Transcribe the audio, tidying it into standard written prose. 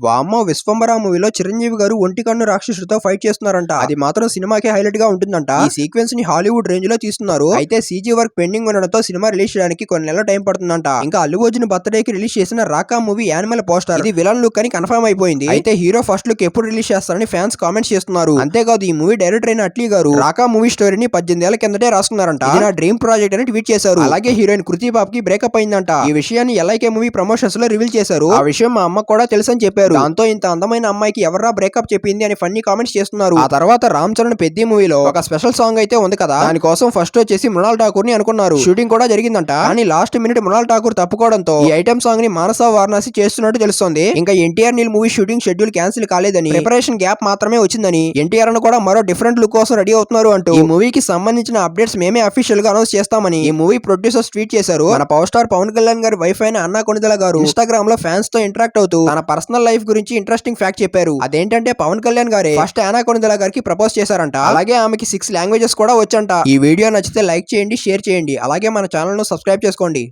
వామ్మో విశ్వంబర మూవీలో చిరంజీవి గారు ఒంటి కన్ను రాక్షసుడితో ఫైట్ చేస్తున్నారంట. అది మాత్రం సినిమాకే హైలైట్ గా ఉంటుందంట. ఈ సీక్వెన్స్ ని హాలీవుడ్ రేంజ్ లో తీస్తున్నారు. అయితే సీజీ వర్క్ పెండింగ్ ఉండడంతో సినిమా రిలీజ్ చేయడానికి కొన్ని నెలల టైం పడుతుందంట. ఇంకా అల్లు అర్జున్ బర్త్డే కి రిలీజ్ చేసిన రాకా మూవీ యానిమల్ పోస్టర్ ఇది విలన్ లుక్ అని కన్ఫర్మ్ అయిపోయింది. అయితే హీరో ఫస్ట్ లుక్ ఎప్పుడు రిలీజ్ చేస్తారని ఫ్యాన్స్ కామెంట్స్ చేస్తున్నారు. అంతేకాదు ఈ మూవీ డైరెక్టర్ అయిన అట్లీ గారు రాకా మూవీ స్టోరీని 18 ఏళ్ల కిందటే రాసుకున్నారంట. ఇది నా డ్రీమ్ ప్రాజెక్ట్ అని ట్వీట్ చేశారు. అలాగే హీరోయిన్ కృతి బాబ్ కి బ్రేకప్ అయిందంట. ఈ విషయాన్ని ఎల్ఐకే మూవీ ప్రమోషన్స్ లో రివీల్ చేశారు. ఆ విషయం మా అమ్మ కూడా తెలుసని చెప్పారు. దాంతో ఇంత అందమైన అమ్మాయికి ఎవర్రా బ్రేకప్ చెప్పింది అని ఫన్నీ కామెంట్స్ చేస్తున్నారు. ఆ తర్వాత రామ్ చరణ్ పెద్ది మూవీలో ఒక స్పెషల్ సాంగ్ అయితే ఉంది కదా, దానికోసం ఫస్ట్ వచ్చేసి మృణాల్ ఠాకూర్ ని అనుకున్నారు. షూటింగ్ కూడా జరిగిందంట. కానీ లాస్ట్ మినిట్ మృణాల్ ఠాకూర్ తప్పుకోవడంతో ఈ ఐటమ్ సాంగ్ ని మానస వారణాసి చేస్తున్నట్టు తెలుస్తోంది. ఇంకా NTR Neel movie shooting schedule cancel కాలేదని, ప్రిపరేషన్ గ్యాప్ మాత్రమే వచ్చిందని, ఎన్టీఆర్ ను కూడా మరో డిఫరెంట్ లుక్ కోసం రెడీ అవుతున్నారు అంటూ ఈ మూవీకి సంబంధించిన అప్డేట్స్ మేమే అఫీషియల్ గా అనౌన్స్ చేస్తామని ఈ మూవీ ప్రొడ్యూసర్స్ ట్వీట్ చేశారు. మన పవర్ స్టార్ పవన్ కళ్యాణ్ గారి వైఫ్ అయిన అన్నా కొణిదెల గారు ఇన్స్టాగ్రామ్ లో ఫ్యాన్స్ తో ఇంటరాక్ట్ అవుతూ తన పర్సనల్ లైఫ్ గురించి ఇంట్రెస్టింగ్ ఫ్యాక్ట్ చెప్పారు. అదేంటంటే పవన్ కళ్యాణ్ గారే ఫస్ట్ అన్నా కొణిదెల గారికి ప్రపోజ్ చేశారంట. అలాగే ఆమెకి 6 లాంగ్వేజెస్ కూడా వచ్చంట. ఈ వీడియో నచ్చితే లైక్ చేయండి, షేర్ చేయండి. అలాగే మన ఛానల్ ను సబ్స్క్రైబ్ చేసుకోండి.